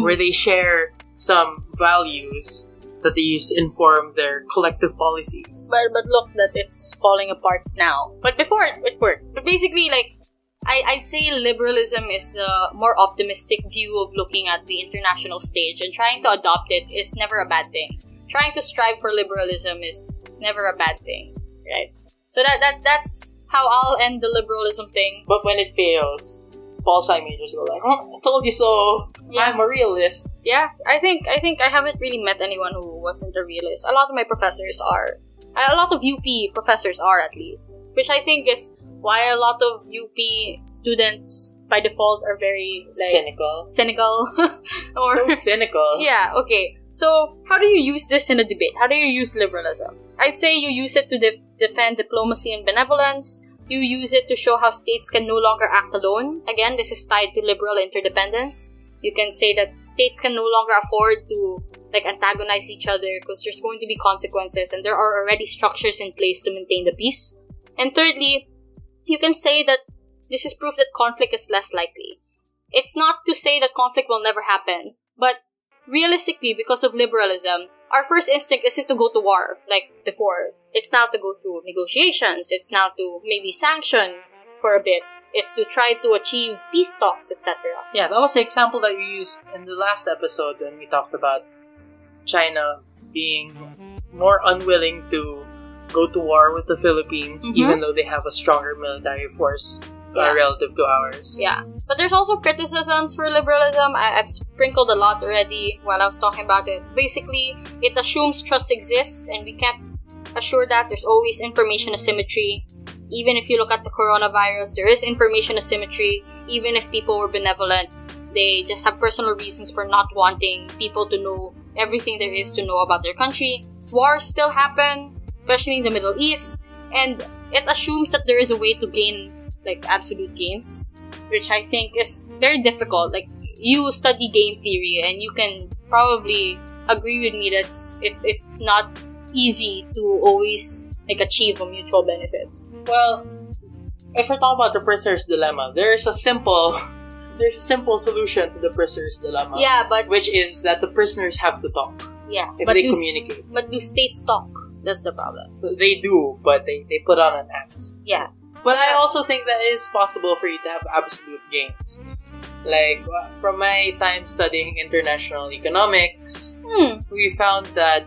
where they share some values that they use to inform their collective policies. but look that it's falling apart now. But before it worked. But basically, like, I'd say liberalism is the more optimistic view of looking at the international stage, and trying to adopt it is never a bad thing. Trying to strive for liberalism is never a bad thing, right? So that's how I'll end the liberalism thing. But when it fails, Paul Simon just go like, "Oh, I told you so. Yeah. I'm a realist." Yeah, I think I haven't really met anyone who wasn't a realist. A lot of my professors are. A lot of UP professors are, at least. Which I think is why a lot of UP students, by default, are very, like, cynical. Or So cynical. yeah, okay. So, how do you use this in a debate? How do you use liberalism? I'd say you use it to defend diplomacy and benevolence. You use it to show how states can no longer act alone. Again, this is tied to liberal interdependence. You can say that states can no longer afford to, like, antagonize each other because there's going to be consequences, and there are already structures in place to maintain the peace. And thirdly, you can say that this is proof that conflict is less likely. It's not to say that conflict will never happen, but realistically, because of liberalism, our first instinct isn't to go to war like before. It's now to go through negotiations. It's now to maybe sanction for a bit. It's to try to achieve peace talks, etc. Yeah, that was the example that we used in the last episode when we talked about China being more unwilling to go to war with the Philippines, even though they have a stronger military force relative to ours. Yeah. But there's also criticisms for liberalism. I've sprinkled a lot already while I was talking about it. Basically, it assumes trust exists, and we can't assure that. There's always information asymmetry. Even if you look at the coronavirus, there is information asymmetry. Even if people were benevolent, they just have personal reasons for not wanting people to know everything there is to know about their country. Wars still happen, especially in the Middle East, and it assumes that there is a way to gain, like, absolute gains, which I think is very difficult. Like, you study game theory, and you can probably agree with me that it's not easy to always, like, achieve a mutual benefit. Well, if we're talking about the prisoner's dilemma, there's a simple solution to the prisoner's dilemma. Yeah, but which is that the prisoners have to talk. Yeah, if but they communicate. But do states talk? That's the problem. They do, but they put on an act. Yeah. But I also think that it is possible for you to have absolute gains. Like, from my time studying international economics, we found that,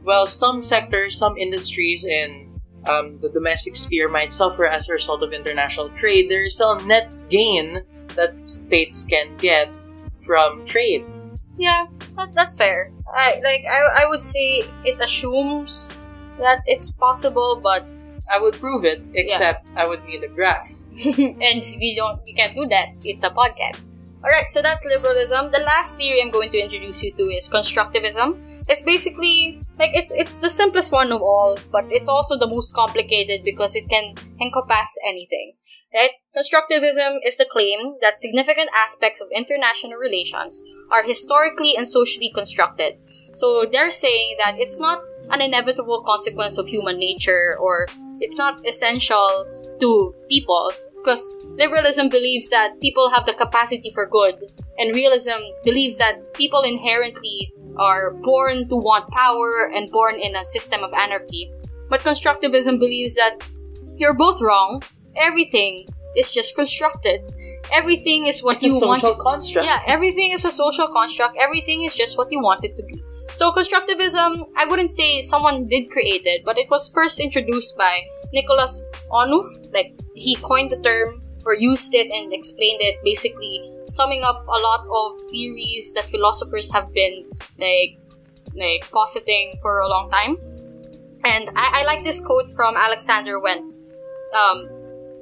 well, some sectors, some industries in the domestic sphere might suffer as a result of international trade. There is still net gain that states can get from trade. Yeah, that's fair. I would say it assumes that it's possible, but I would prove it, except I would need a graph. And we can't do that. It's a podcast. Alright, so that's liberalism. The last theory I'm going to introduce you to is constructivism. It's basically, like, it's the simplest one of all, but it's also the most complicated because it can encompass anything. Right? Constructivism is the claim that significant aspects of international relations are historically and socially constructed. So they're saying that it's not an inevitable consequence of human nature, or it's not essential to people, because liberalism believes that people have the capacity for good, and realism believes that people inherently are born to want power and born in a system of anarchy. But constructivism believes that you're both wrong. Everything is just constructed. Everything is what you want. It's a social construct. Yeah, everything is a social construct. Everything is just what you want it to be. So constructivism, I wouldn't say someone did create it, but it was first introduced by Nicholas Onuf. Like, he coined the term or used it and explained it, basically summing up a lot of theories that philosophers have been like positing for a long time. And I like this quote from Alexander Wendt.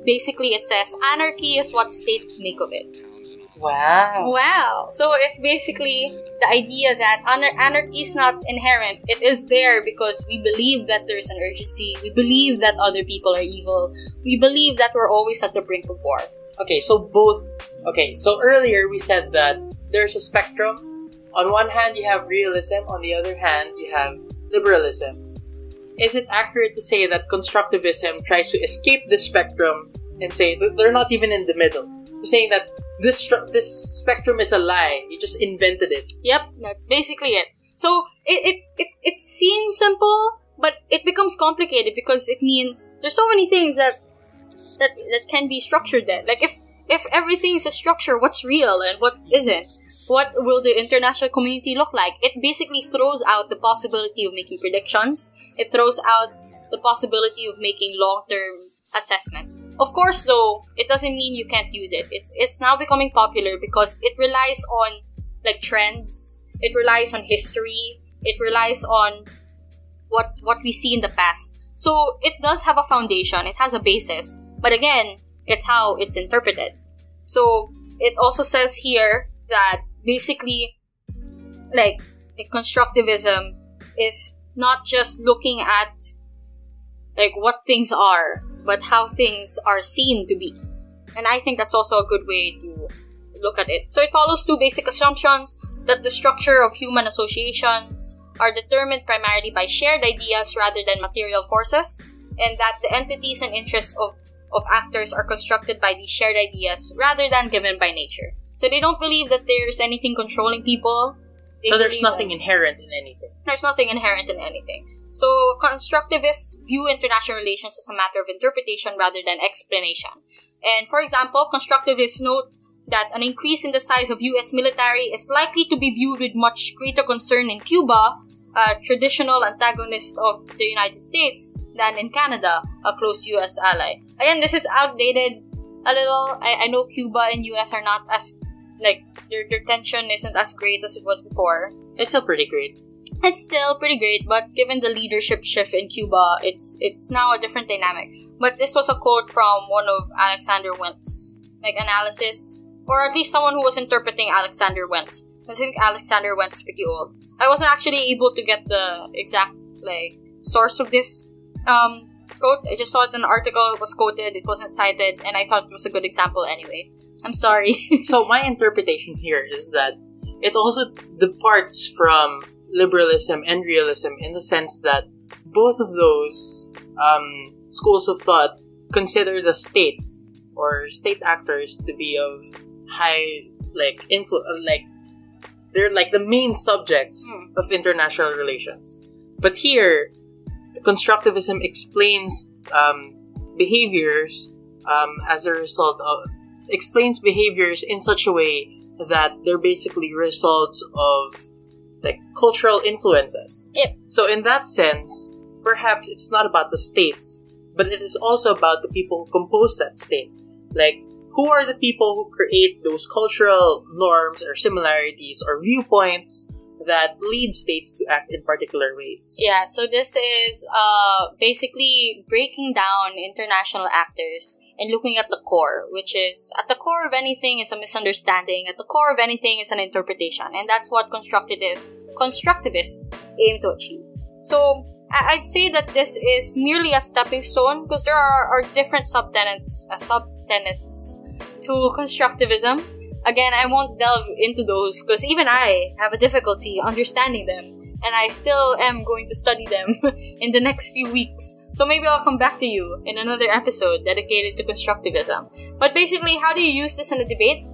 Basically, it says, "Anarchy is what states make of it." Wow. Wow. So it's basically the idea that anarchy is not inherent. It is there because we believe that there is an urgency. We believe that other people are evil. We believe that we're always at the brink of war. Okay, so earlier we said that there's a spectrum. On one hand, you have realism. On the other hand, you have liberalism. Is it accurate to say that constructivism tries to escape this spectrum and say that they're not even in the middle? Saying that this spectrum is a lie. You just invented it. Yep, that's basically it. So it seems simple, but it becomes complicated because it means there's so many things that can be structured then. Like if everything is a structure, what's real and what isn't? What will the international community look like? It basically throws out the possibility of making predictions. It throws out the possibility of making long-term assessments. Of course, though, it doesn't mean you can't use it. It's now becoming popular because it relies on like trends. It relies on history. It relies on what we see in the past. So it does have a foundation. It has a basis. But again, it's how it's interpreted. So it also says here that basically, like constructivism is not just looking at like what things are, but how things are seen to be. And I think that's also a good way to look at it. So it follows two basic assumptions: that the structure of human associations are determined primarily by shared ideas rather than material forces, and that the entities and interests of actors are constructed by these shared ideas rather than given by nature. So they don't believe that there's anything controlling people. So there's nothing inherent in anything. There's nothing inherent in anything. So constructivists view international relations as a matter of interpretation rather than explanation. And for example, constructivists note that an increase in the size of US military is likely to be viewed with much greater concern in Cuba, a traditional antagonist of the United States, than in Canada, a close US ally. Again, this is outdated a little. I know Cuba and US are not as, like, their tension isn't as great as it was before. It's still pretty great. It's still pretty great, but given the leadership shift in Cuba, it's now a different dynamic. But this was a quote from one of Alexander Wendt's analysis, or at least someone who was interpreting Alexander Wendt. I think Alexander Wendt's pretty old. I wasn't actually able to get the exact source of this quote. I just saw it in an article, it was quoted, it wasn't cited, and I thought it was a good example anyway. I'm sorry. So my interpretation here is that it also departs from liberalism and realism in the sense that both of those schools of thought consider the state or state actors to be of high they're like the main subjects of international relations. But here, constructivism explains behaviors as a result of explains behaviors in such a way that they're basically results of cultural influences. Yep. So in that sense, perhaps it's not about the states, but it is also about the people who compose that state. Like, who are the people who create those cultural norms or similarities or viewpoints that lead states to act in particular ways? Yeah, so this is basically breaking down international actors and looking at the core, which is at the core of anything is a misunderstanding, at the core of anything is an interpretation, and that's what constructivists aim to achieve. So I'd say that this is merely a stepping stone because there are different subtenets to constructivism. Again, I won't delve into those because even I have a difficulty understanding them, and I still am going to study them in the next few weeks. So maybe I'll come back to you in another episode dedicated to constructivism. But basically, how do you use this in a debate?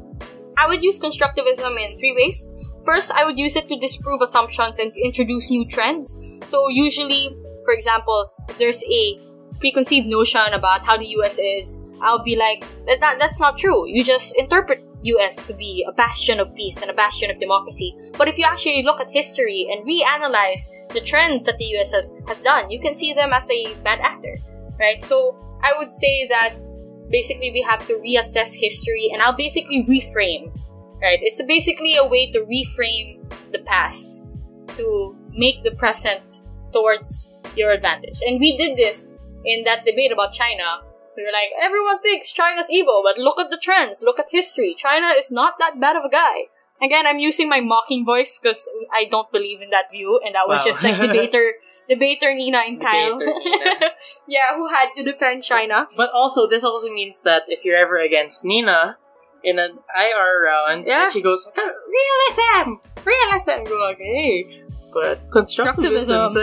I would use constructivism in three ways. First, I would use it to disprove assumptions and to introduce new trends. So usually, for example, if there's a preconceived notion about how the US is, I'll be like, that's not true. You just interpret US to be a bastion of peace and a bastion of democracy. But if you actually look at history and reanalyze the trends that the US has done, you can see them as a bad actor, right? So I would say that basically we have to reassess history, and I'll basically reframe, right? It's basically a way to reframe the past to make the present towards your advantage. And we did this in that debate about China, We were like, everyone thinks China's evil, but look at the trends, look at history. China is not that bad of a guy. Again, I'm using my mocking voice because I don't believe in that view, and that was Wow. just like debater Nina and Kyle. Debater Nina. Yeah, who had to defend China. But also, this also means that if you're ever against Nina in an IR round, Yeah. and she goes, realism! You're like, hey, but constructivism.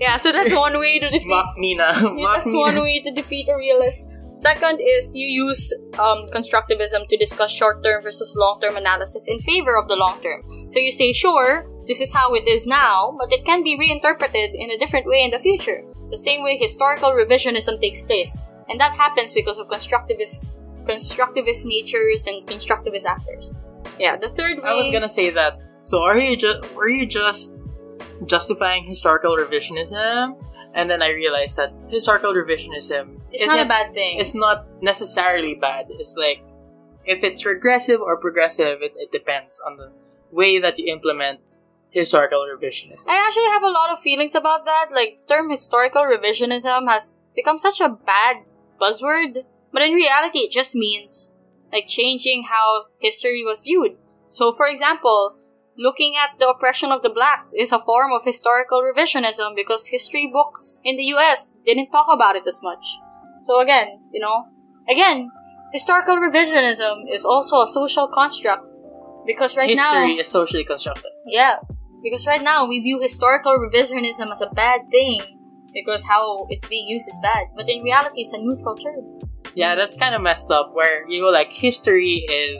Yeah, so that's one way to defeat. Mock Nina. Yeah, Mock that's Nina. one way to defeat a realist. Second is you use constructivism to discuss short-term versus long-term analysis in favor of the long-term. So you say, sure, this is how it is now, but it can be reinterpreted in a different way in the future. The same way historical revisionism takes place. And that happens because of constructivist natures and constructivist actors. Yeah, the third way... I was gonna say that. So were you just justifying historical revisionism? And then I realized that historical revisionism It's not a bad thing. It's not necessarily bad. It's like, if it's regressive or progressive, it depends on the way that you implement historical revisionism. I actually have a lot of feelings about that. Like, the term historical revisionism has become such a bad buzzword, but in reality, it just means, like, changing how history was viewed. So, for example, looking at the oppression of the blacks is a form of historical revisionism because history books in the US didn't talk about it as much. So again, historical revisionism is also a social construct because History is socially constructed. Yeah, because right now we view historical revisionism as a bad thing because how it's being used is bad. But in reality, it's a neutral term. Yeah, that's kind of messed up where you go like, history is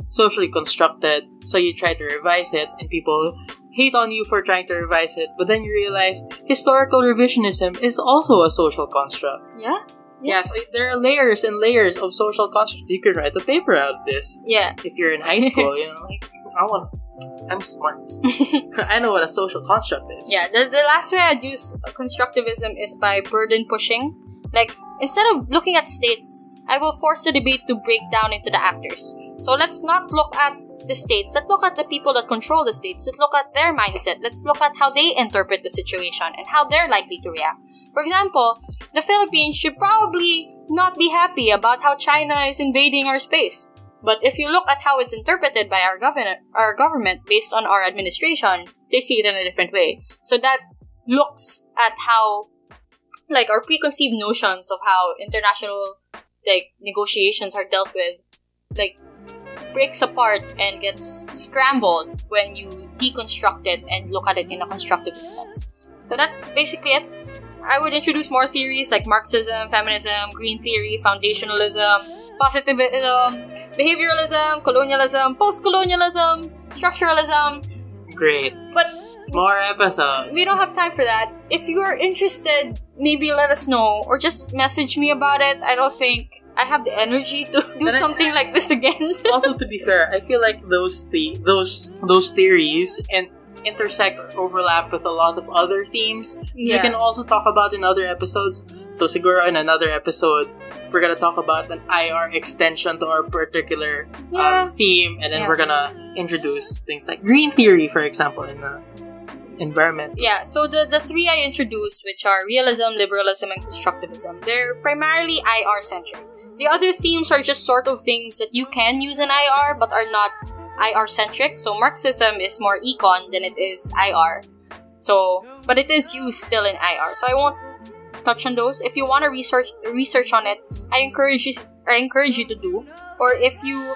socially constructed, so you try to revise it, and people hate on you for trying to revise it, but then you realize historical revisionism is also a social construct. Yeah? Yeah, so there are layers and layers of social constructs. You could write a paper out of this. Yeah. If you're in high school, like, I'm smart. I know what a social construct is. Yeah, the last way I'd use constructivism is by burden pushing. Like, instead of looking at states, I will force the debate to break down into the actors. So let's not look at the states. Let's look at the people that control the states. Let's look at their mindset. Let's look at how they interpret the situation and how they're likely to react. For example, the Philippines should probably not be happy about how China is invading our space. But if you look at how it's interpreted by our government based on our administration, they see it in a different way. So that looks at how, like, our preconceived notions of how international, like, negotiations are dealt with, like, breaks apart and gets scrambled when you deconstruct it and look at it in a constructivist lens. So that's basically it. I would introduce more theories like Marxism, feminism, green theory, foundationalism, positivism, behavioralism, colonialism, post-colonialism, structuralism. Great. But more episodes. we don't have time for that. If you are interested, maybe let us know or just message me about it. I don't think I have the energy to do something like this again. Also, to be fair, I feel like those theories and intersect or overlap with a lot of other themes we Yeah. can also talk about in other episodes. So siguro in another episode, we're gonna talk about an IR extension to our particular theme, and then Yeah. we're gonna introduce things like green theory, for example, in the environment. Yeah, so the three I introduced, which are realism, liberalism, and constructivism, they're primarily IR-centric. The other themes are just sort of things that you can use in IR but are not IR-centric. So Marxism is more econ than it is IR. So, but it is used still in IR. So I won't touch on those. If you want to research on it, I encourage you to do. Or if you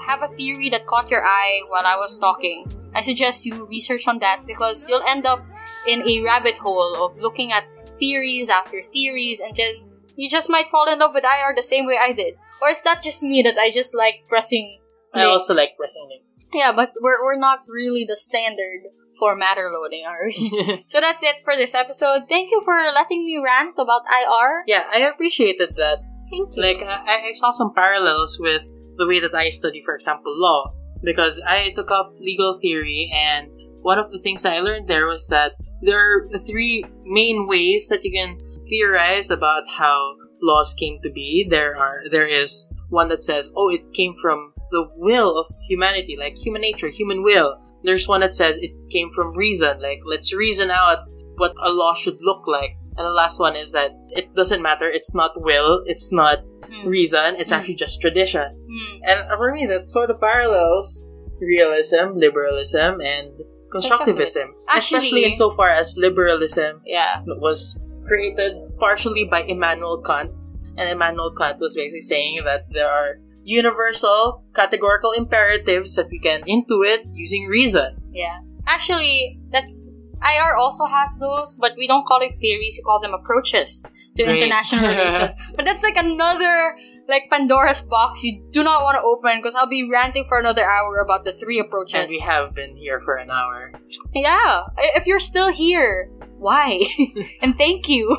have a theory that caught your eye while I was talking, I suggest you research on that because you'll end up in a rabbit hole of looking at theories after theories, and then you just might fall in love with IR the same way I did. Or it's not just me that I just like pressing I links. also like pressing links. Yeah, but we're not really the standard for matter loading, are we? So that's it for this episode. Thank you for letting me rant about IR. Yeah, I appreciated that. Thank you. Like, I saw some parallels with the way that I study, for example, law. Because I took up legal theory, and one of the things I learned there was that there are three main ways that you can theorize about how laws came to be. There is one that says, oh, it came from the will of humanity, like human nature, human will. There's one that says it came from reason, like let's reason out what a law should look like. And the last one is that it doesn't matter. It's not will. It's not reason. It's actually just tradition. And for me, that sort of parallels realism, liberalism, and constructivism. Especially insofar as liberalism was created partially by Immanuel Kant. And Immanuel Kant was basically saying that there are universal categorical imperatives that we can intuit using reason. Yeah. Actually, IR also has those, but we don't call it theories, we call them approaches to international relations. But that's like another, like, Pandora's box you do not want to open, because I'll be ranting for another hour about the 3 approaches. And we have been here for an hour. Yeah. If you're still here, why? And thank you.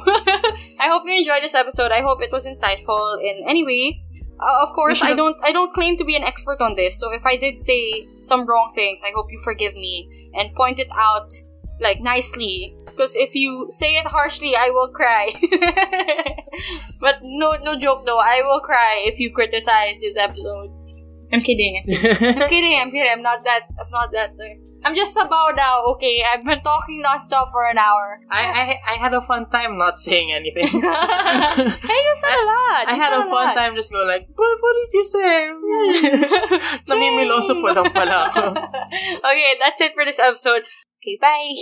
I hope you enjoyed this episode. I hope it was insightful in any way. Of course, I don't claim to be an expert on this, so if I did say some wrong things, I hope you forgive me and point it out, like, nicely. Because if you say it harshly, I will cry. But no joke though, I will cry if you criticize this episode. I'm kidding. I'm kidding. I'm not that. I'm just about now, okay? I've been talking nonstop for an hour. I had a fun time not saying anything. Hey, you said a lot. I had a fun time just going like, what did you say? Namimiloso pa lang pala ako. Okay, that's it for this episode. Okay, bye.